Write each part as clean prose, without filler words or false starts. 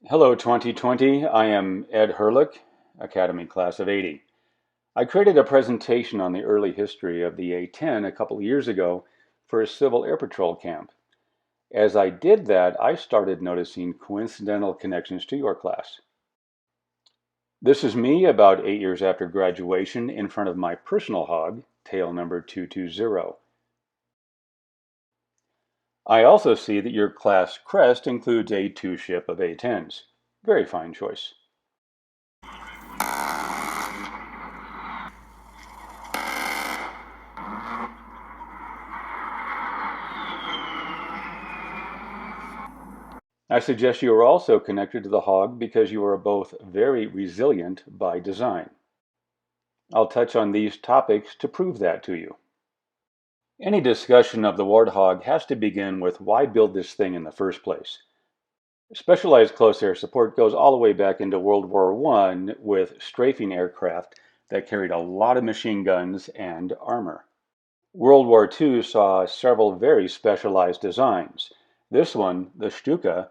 Hello 2020, I am Ed Herlick, Academy Class of '80. I created a presentation on the early history of the A-10 a couple of years ago for a Civil Air Patrol camp. As I did that, I started noticing coincidental connections to your class. This is me about 8 years after graduation in front of my personal hog, tail number 220. I also see that your class crest includes a two-ship of A-10s. Very fine choice. I suggest you are also connected to the hog because you are both very resilient by design. I'll touch on these topics to prove that to you. Any discussion of the WartHog has to begin with why build this thing in the first place. Specialized close air support goes all the way back into World War I with strafing aircraft that carried a lot of machine guns and armor. World War II saw several very specialized designs. This one, the Stuka,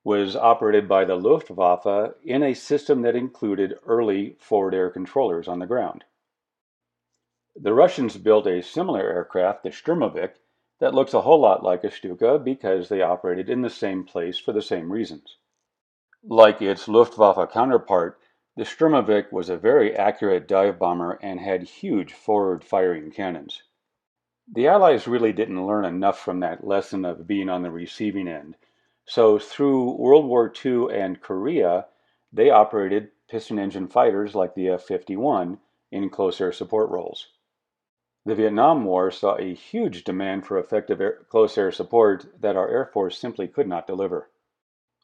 was operated by the Luftwaffe in a system that included early forward air controllers on the ground. The Russians built a similar aircraft, the Sturmovik, that looks a whole lot like a Stuka because they operated in the same place for the same reasons. Like its Luftwaffe counterpart, the Sturmovik was a very accurate dive bomber and had huge forward-firing cannons. The Allies really didn't learn enough from that lesson of being on the receiving end. So through World War II and Korea, they operated piston engine fighters like the F-51 in close air support roles. The Vietnam War saw a huge demand for effective close air support that our Air Force simply could not deliver.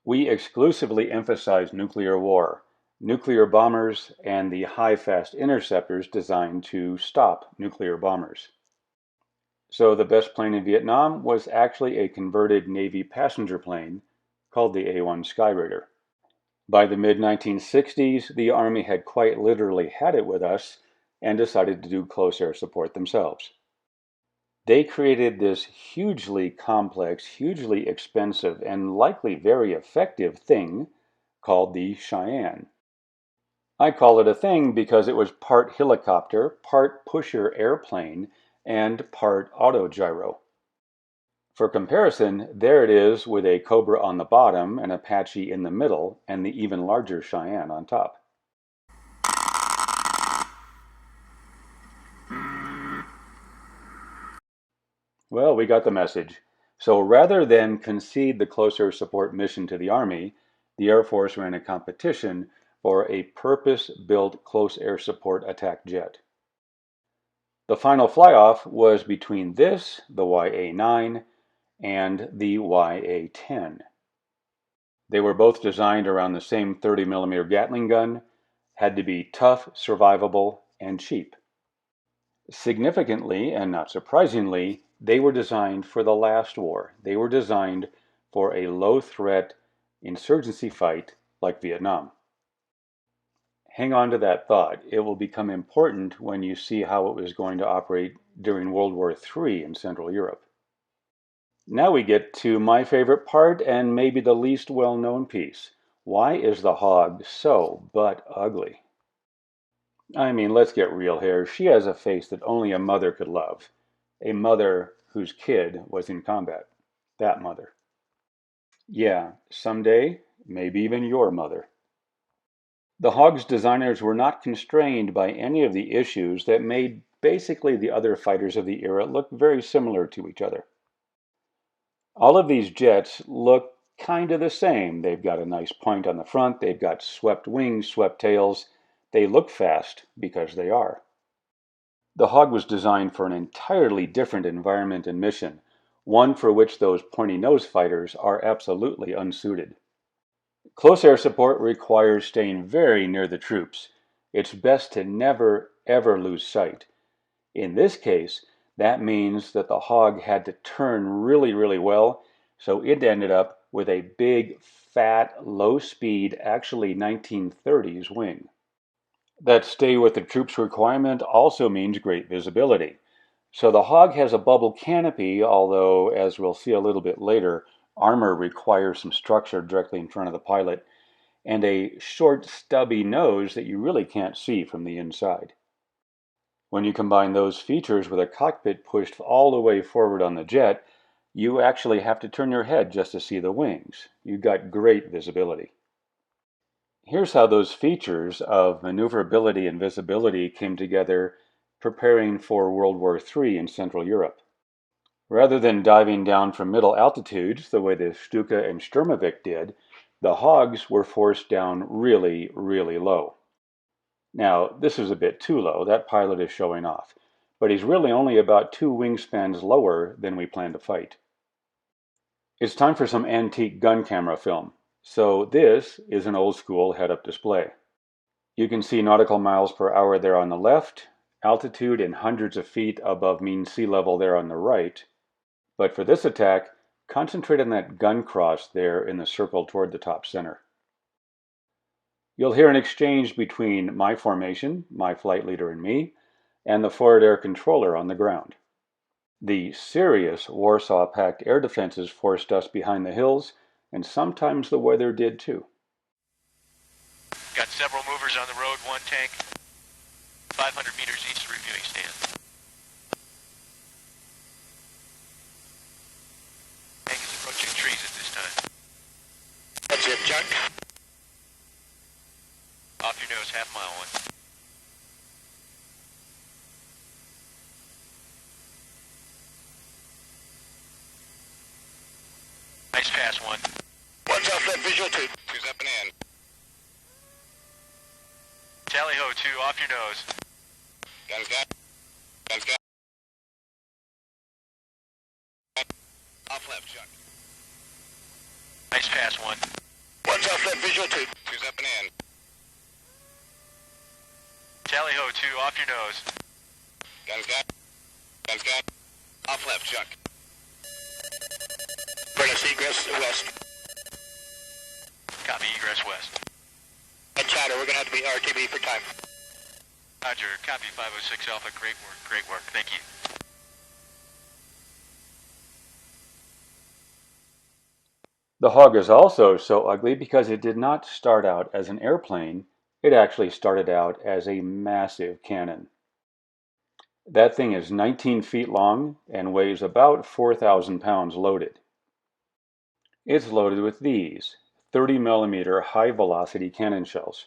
We exclusively emphasized nuclear war, nuclear bombers, and the high-fast interceptors designed to stop nuclear bombers. So the best plane in Vietnam was actually a converted Navy passenger plane called the A-1 Skyraider. By the mid-1960s, the Army had quite literally had it with us and decided to do close air support themselves. They created this hugely complex, hugely expensive, and likely very effective thing called the Cheyenne. I call it a thing because it was part helicopter, part pusher airplane, and part autogyro. For comparison, there it is with a Cobra on the bottom, an Apache in the middle, and the even larger Cheyenne on top. Well, we got the message. So rather than concede the close air support mission to the Army, the Air Force ran a competition for a purpose-built close air support attack jet. The final fly-off was between this, the YA-9, and the YA-10. They were both designed around the same 30mm Gatling gun, had to be tough, survivable, and cheap. Significantly, and not surprisingly, they were designed for the last war. They were designed for a low-threat insurgency fight like Vietnam. Hang on to that thought. It will become important when you see how it was going to operate during World War III in Central Europe. Now we get to my favorite part and maybe the least well-known piece. Why is the hog so but ugly? I mean, let's get real here. She has a face that only a mother could love. A mother whose kid was in combat. That mother. Yeah, someday, maybe even your mother. The Hog's designers were not constrained by any of the issues that made basically the other fighters of the era look very similar to each other. All of these jets look kind of the same. They've got a nice point on the front, they've got swept wings, swept tails. They look fast because they are. The Hog was designed for an entirely different environment and mission, one for which those pointy nose fighters are absolutely unsuited. Close air support requires staying very near the troops. It's best to never, ever lose sight. In this case, that means that the Hog had to turn really, really well, so it ended up with a big, fat, low-speed, actually 1930s wing. That stay with the troops requirement also means great visibility. So the Hog has a bubble canopy, although, as we'll see a little bit later, Armor requires some structure directly in front of the pilot, and a short, stubby nose that you really can't see from the inside. When you combine those features with a cockpit pushed all the way forward on the jet, you actually have to turn your head just to see the wings. You've got great visibility. Here's how those features of maneuverability and visibility came together preparing for World War III in Central Europe. Rather than diving down from middle altitudes the way the Stuka and Sturmovik did, the Hogs were forced down really, really low. Now, this is a bit too low. That pilot is showing off. But he's really only about 2 wingspans lower than we plan to fight. It's time for some antique gun camera film. So this is an old school head-up display. You can see nautical miles per hour there on the left, altitude in hundreds of feet above mean sea level there on the right. But for this attack, concentrate on that gun cross there in the circle toward the top center. You'll hear an exchange between my formation, my flight leader and me, and the forward air controller on the ground. The serious Warsaw-packed air defenses forced us behind the hills, and sometimes the weather did too. Got several movers on the road, 1 tank, 500 meters east of reviewing stand. Tank is approaching trees at this time. That's it, Chuck. Off your nose, half-mile 1. Nice pass, 1. One's off that visual 2. 2's up and in. Tally-ho, 2, off your nose. Guns got. Guns got. Off left, Chuck. Nice pass, 1. One's off that visual 2. 2's up and in. Tally-ho, 2, off your nose. Guns got. Guns got. Off left, Chuck. Furnace egress west. Copy, egress west. At Chatter, we're gonna have to be RTB for time. Roger, copy 506 Alpha, great work, thank you. The Hog is also so ugly because it did not start out as an airplane. It actually started out as a massive cannon. That thing is 19 feet long and weighs about 4,000 pounds loaded. It's loaded with these 30mm high-velocity cannon shells.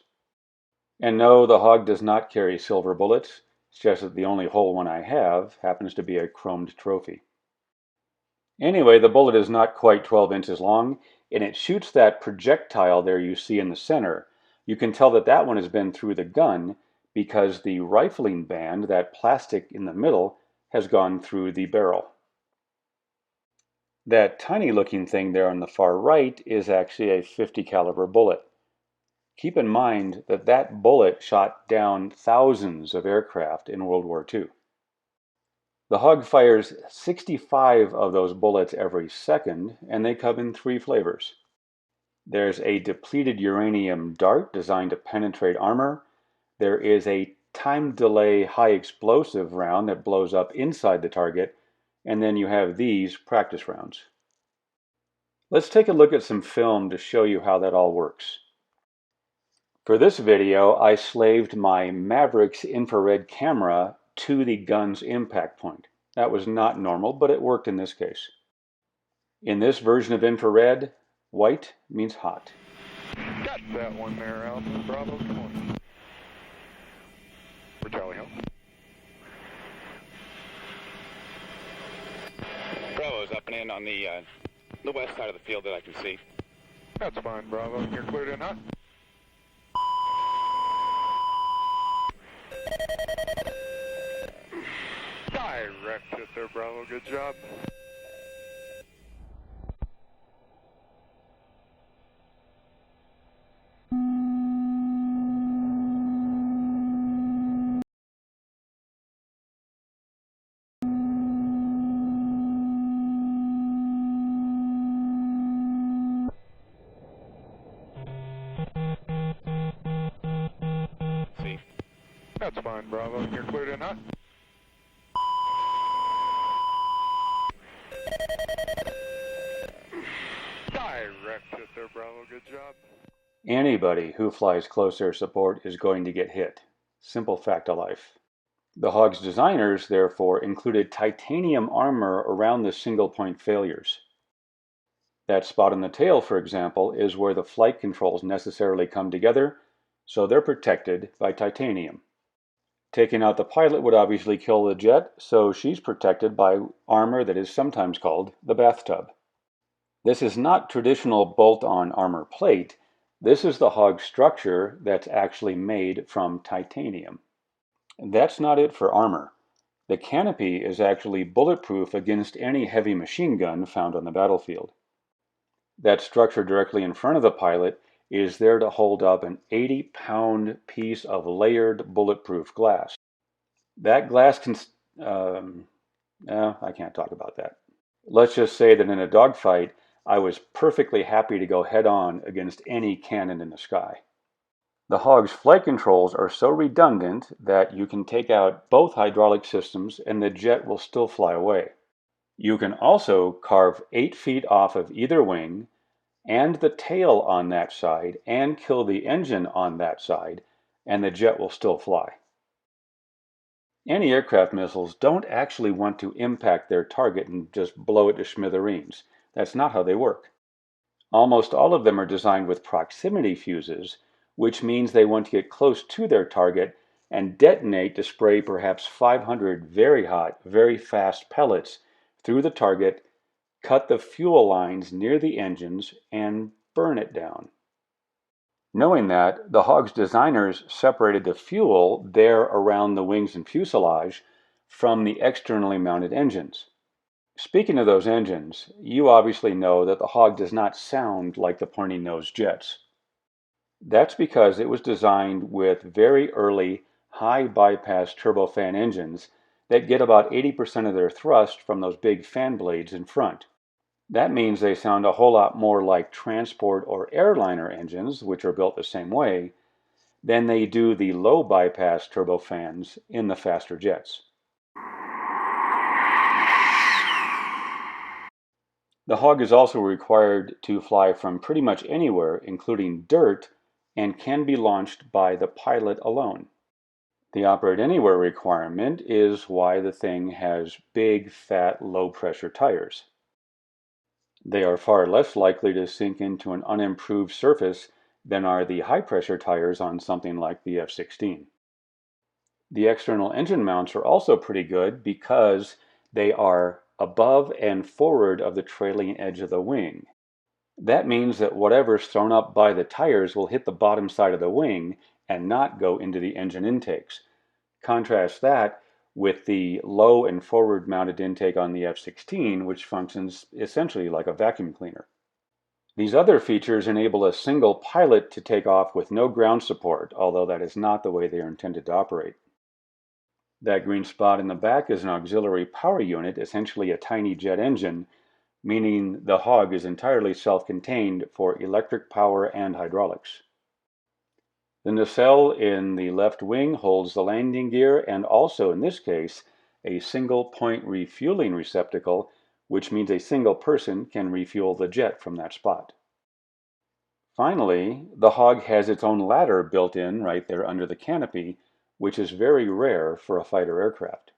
And no, the Hog does not carry silver bullets. It's just that the only whole one I have happens to be a chromed trophy. Anyway, the bullet is not quite 12 inches long, and it shoots that projectile there you see in the center. You can tell that that one has been through the gun because the rifling band, that plastic in the middle, has gone through the barrel. That tiny looking thing there on the far right is actually a .50 caliber bullet. Keep in mind that that bullet shot down thousands of aircraft in World War II. The Hog fires 65 of those bullets every second, and they come in 3 flavors. There's a depleted uranium dart designed to penetrate armor. There is a time delay high explosive round that blows up inside the target, and then you have these practice rounds. Let's take a look at some film to show you how that all works. For this video, I slaved my Mavericks infrared camera to the gun's impact point. That was not normal, but it worked in this case. In this version of infrared, white means hot. Got that one there, Alpha Bravo, come on. For Charlie Hill. Bravo's up and in on the west side of the field that I can see. That's fine, Bravo. You're cleared in, huh? Direct it there, Bravo. Good job. See? That's fine, Bravo. You're cleared in, huh? there, Bravo. Good job. Anybody who flies close air support is going to get hit. Simple fact of life. The Hog's designers, therefore, included titanium armor around the single-point failures. That spot on the tail, for example, is where the flight controls necessarily come together, so they're protected by titanium. Taking out the pilot would obviously kill the jet, so she's protected by armor that is sometimes called the bathtub. This is not traditional bolt-on armor plate. This is the Hog structure that's actually made from titanium. That's not it for armor. The canopy is actually bulletproof against any heavy machine gun found on the battlefield. That structure directly in front of the pilot is there to hold up an 80-pound piece of layered bulletproof glass. That glass can... I can't talk about that. Let's just say that in a dogfight, I was perfectly happy to go head-on against any cannon in the sky. The Hog's flight controls are so redundant that you can take out both hydraulic systems and the jet will still fly away. You can also carve 8 feet off of either wing and the tail on that side and kill the engine on that side, and the jet will still fly. Anti-aircraft missiles don't actually want to impact their target and just blow it to smithereens. That's not how they work. Almost all of them are designed with proximity fuses, which means they want to get close to their target and detonate to spray perhaps 500 very hot, very fast pellets through the target, cut the fuel lines near the engines, and burn it down. Knowing that, the Hog's designers separated the fuel there around the wings and fuselage from the externally mounted engines. Speaking of those engines, you obviously know that the Hog does not sound like the pointy-nosed jets. That's because it was designed with very early, high-bypass turbofan engines that get about 80% of their thrust from those big fan blades in front. That means they sound a whole lot more like transport or airliner engines, which are built the same way, than they do the low-bypass turbofans in the faster jets. The Hog is also required to fly from pretty much anywhere, including dirt, and can be launched by the pilot alone. The Operate Anywhere requirement is why the thing has big, fat, low-pressure tires. They are far less likely to sink into an unimproved surface than are the high-pressure tires on something like the F-16. The external engine mounts are also pretty good because they are above and forward of the trailing edge of the wing. That means that whatever's thrown up by the tires will hit the bottom side of the wing and not go into the engine intakes. Contrast that with the low and forward mounted intake on the F-16, which functions essentially like a vacuum cleaner. These other features enable a single pilot to take off with no ground support, although that is not the way they are intended to operate. That green spot in the back is an auxiliary power unit, essentially a tiny jet engine, meaning the Hog is entirely self-contained for electric power and hydraulics. The nacelle in the left wing holds the landing gear and also, in this case, a single-point refueling receptacle, which means a single person can refuel the jet from that spot. Finally, the Hog has its own ladder built in right there under the canopy, which is very rare for a fighter aircraft.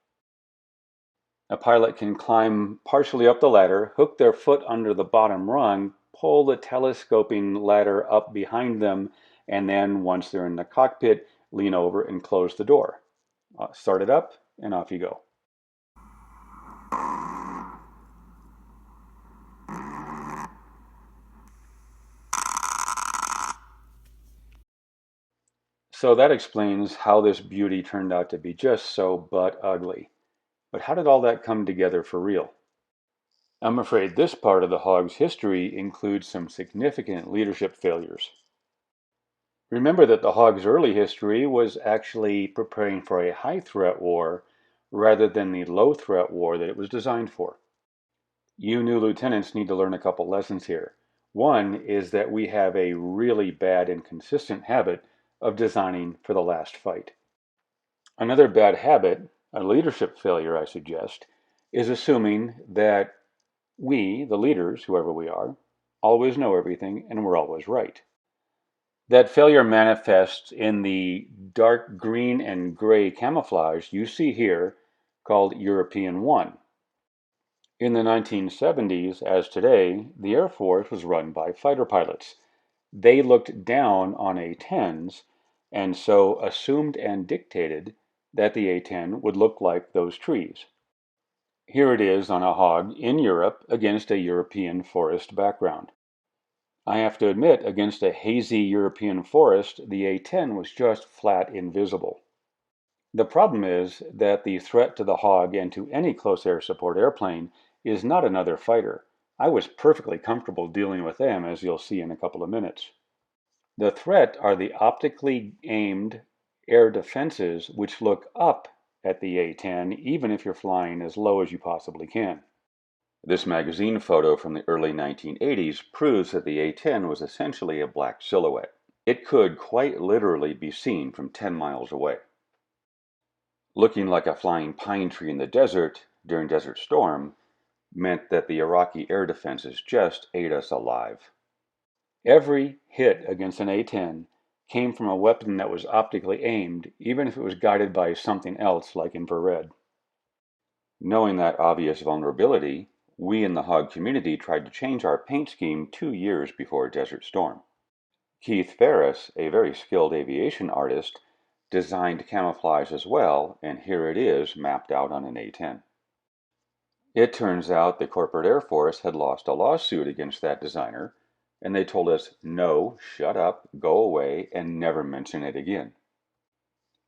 A pilot can climb partially up the ladder, hook their foot under the bottom rung, pull the telescoping ladder up behind them, and then, once they're in the cockpit, lean over and close the door. Start it up, and off you go. So that explains how this beauty turned out to be just so butt ugly. But how did all that come together for real? I'm afraid this part of the Hog's history includes some significant leadership failures. Remember that the Hog's early history was actually preparing for a high-threat war rather than the low-threat war that it was designed for. You new lieutenants need to learn a couple lessons here. One is that we have a really bad and consistent habit of designing for the last fight. Another bad habit, a leadership failure I suggest, is assuming that we, the leaders, whoever we are, always know everything, and we're always right. That failure manifests in the dark green and gray camouflage you see here, called European 1. In the 1970s, as today, the Air Force was run by fighter pilots. They looked down on A-10s and so assumed and dictated that the A-10 would look like those trees. Here it is on a hog in Europe against a European forest background. I have to admit, against a hazy European forest, the A-10 was just flat invisible. The problem is that the threat to the hog and to any close air support airplane is not another fighter. I was perfectly comfortable dealing with them, as you'll see in a couple of minutes. The threat are the optically aimed air defenses which look up at the A-10 even if you're flying as low as you possibly can. This magazine photo from the early 1980s proves that the A-10 was essentially a black silhouette. It could quite literally be seen from 10 miles away. Looking like a flying pine tree in the desert during Desert Storm meant that the Iraqi air defenses just ate us alive. Every hit against an A-10 came from a weapon that was optically aimed, even if it was guided by something else like infrared. Knowing that obvious vulnerability, we in the hog community tried to change our paint scheme 2 years before Desert Storm. Keith Ferris, a very skilled aviation artist, designed camouflage as well, and here it is mapped out on an A-10. It turns out the corporate Air Force had lost a lawsuit against that designer, and they told us, no, shut up, go away, and never mention it again.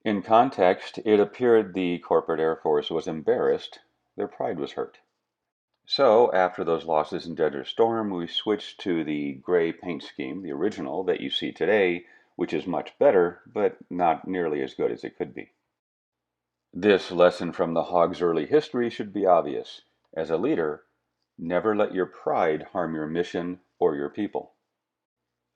In context, it appeared the corporate Air Force was embarrassed, their pride was hurt. So, after those losses in Desert Storm, we switched to the gray paint scheme, the original that you see today, which is much better, but not nearly as good as it could be. This lesson from the hog's early history should be obvious. As a leader, never let your pride harm your mission or your people.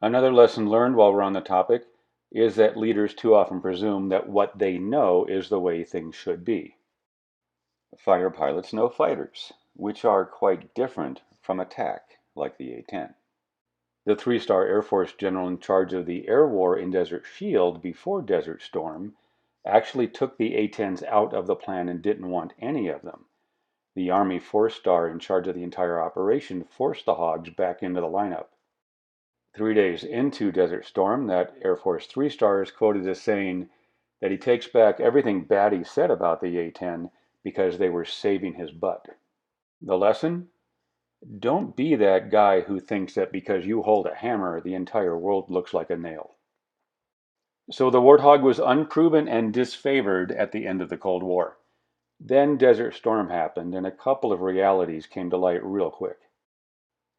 Another lesson learned while we're on the topic is that leaders too often presume that what they know is the way things should be. Fighter pilots know fighters, which are quite different from attack, like the A-10. The 3-star Air Force general in charge of the air war in Desert Shield before Desert Storm actually took the A-10s out of the plan and didn't want any of them. The Army 4-star in charge of the entire operation forced the hogs back into the lineup. 3 days into Desert Storm, that Air Force 3-star is quoted as saying that he takes back everything bad he said about the A-10 because they were saving his butt. The lesson? Don't be that guy who thinks that because you hold a hammer, the entire world looks like a nail. So the WartHog was unproven and disfavored at the end of the Cold War. Then Desert Storm happened, and a couple of realities came to light real quick.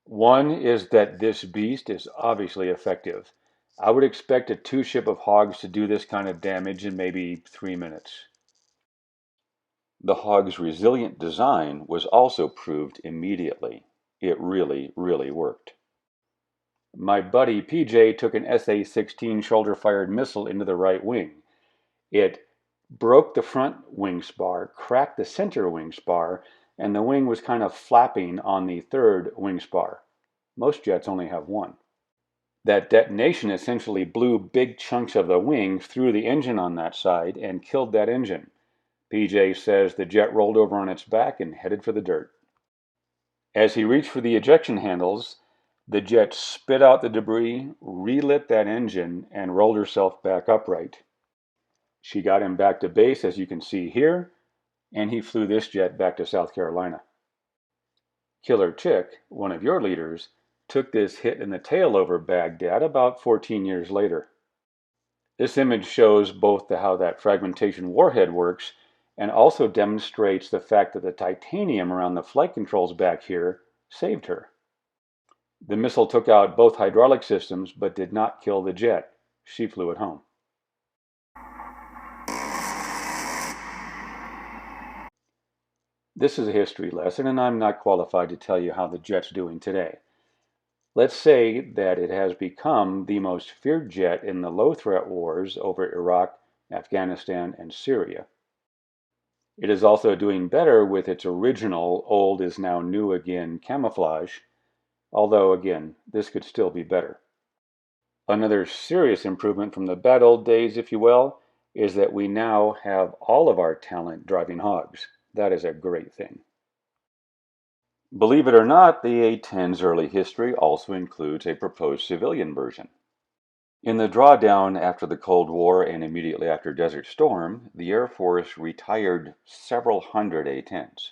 One is that this beast is obviously effective. I would expect a 2-ship of hogs to do this kind of damage in maybe 3 minutes. The hog's resilient design was also proved immediately. It really, really worked. My buddy PJ took an SA-16 shoulder-fired missile into the right wing. It broke the front wing spar, cracked the center wing spar, and the wing was kind of flapping on the third wing spar. Most jets only have one. That detonation essentially blew big chunks of the wing through the engine on that side and killed that engine. PJ says the jet rolled over on its back and headed for the dirt. As he reached for the ejection handles, the jet spit out the debris, relit that engine, and rolled herself back upright. She got him back to base, as you can see here, and he flew this jet back to South Carolina. Killer Chick, one of your leaders, took this hit in the tail over Baghdad about 14 years later. This image shows both how that fragmentation warhead works and also demonstrates the fact that the titanium around the flight controls back here saved her. The missile took out both hydraulic systems but did not kill the jet. She flew it home. This is a history lesson, and I'm not qualified to tell you how the jet's doing today. Let's say that it has become the most feared jet in the low-threat wars over Iraq, Afghanistan, and Syria. It is also doing better with its original old is now new again camouflage, although again, this could still be better. Another serious improvement from the bad old days, if you will, is that we now have all of our talent driving hogs. That is a great thing. Believe it or not, the A-10's early history also includes a proposed civilian version. In the drawdown after the Cold War and immediately after Desert Storm, the Air Force retired several hundred A-10s.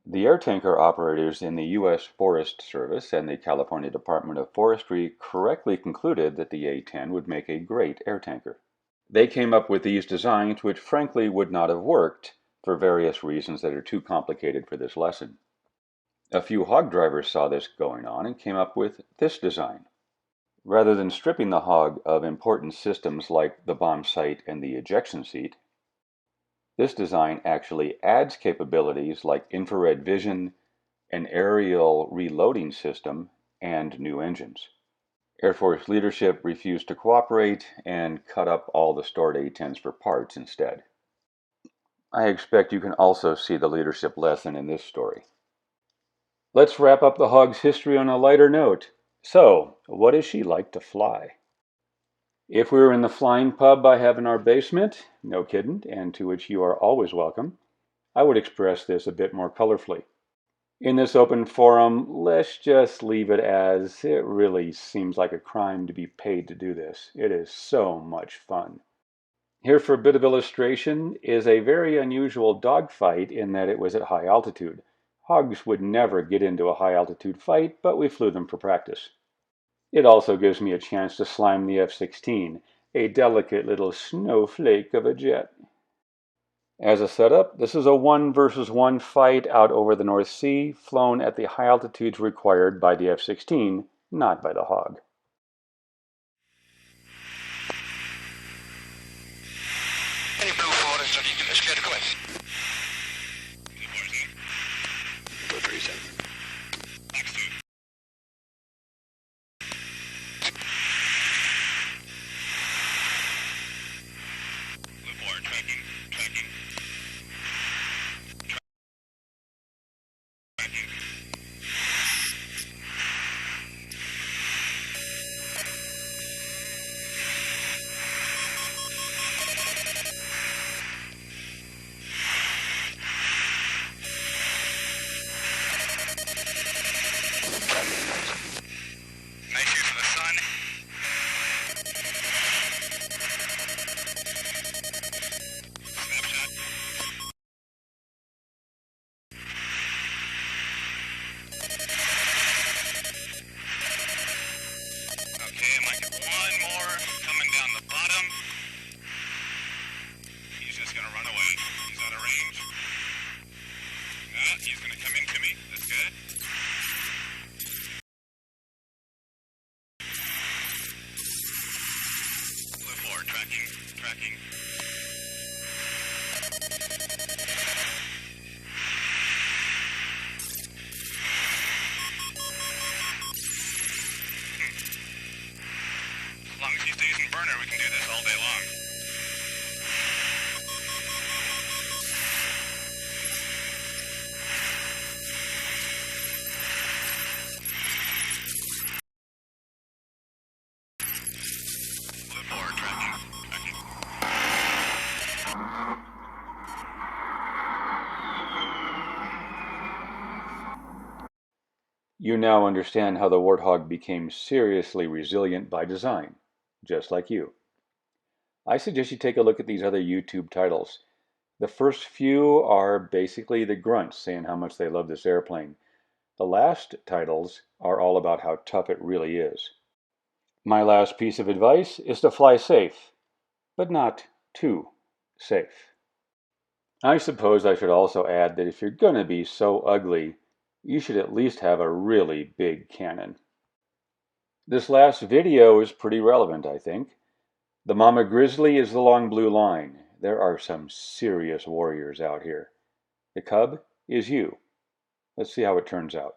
The air tanker operators in the U.S. Forest Service and the California Department of Forestry correctly concluded that the A-10 would make a great air tanker. They came up with these designs which frankly would not have worked for various reasons that are too complicated for this lesson. A few hog drivers saw this going on and came up with this design. Rather than stripping the hog of important systems like the bomb sight and the ejection seat, this design actually adds capabilities like infrared vision, an aerial reloading system, and new engines. Air Force leadership refused to cooperate and cut up all the stored A-10s for parts instead. I expect you can also see the leadership lesson in this story. Let's wrap up the hog's history on a lighter note. So, what is she like to fly? If we were in the flying pub I have in our basement, no kidding, and to which you are always welcome, I would express this a bit more colorfully. In this open forum, let's just leave it as it really seems like a crime to be paid to do this. It is so much fun. Here for a bit of illustration is a very unusual dogfight in that it was at high altitude. Hogs would never get into a high altitude fight, but we flew them for practice. It also gives me a chance to slime the F-16, a delicate little snowflake of a jet. As a setup, this is a 1 versus 1 fight out over the North Sea, flown at the high altitudes required by the F-16, not by the Hog. Any blue forward so you can escape the quest. Blue 37. Blue 4, tracking. Tracking. Nice view for the sun. Snapshot. Okay, I might get one more coming down the bottom. He's just gonna run away. He's out of range. He's gonna come into me. That's good. Blue 4, tracking. Tracking. As long as he stays in burner, we can do this all day long. Blue 4, tracking. Tracking. You now understand how the WartHog became seriously resilient by design, just like you. I suggest you take a look at these other YouTube titles. The first few are basically the grunts saying how much they love this airplane. The last titles are all about how tough it really is. My last piece of advice is to fly safe, but not too safe. I suppose I should also add that if you're going to be so ugly, you should at least have a really big cannon. This last video is pretty relevant, I think. The Mama Grizzly is the long blue line. There are some serious warriors out here. The Cub is you. Let's see how it turns out.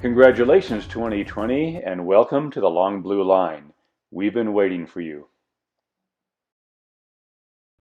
Congratulations 2020 and welcome to the Long Blue Line. We've been waiting for you.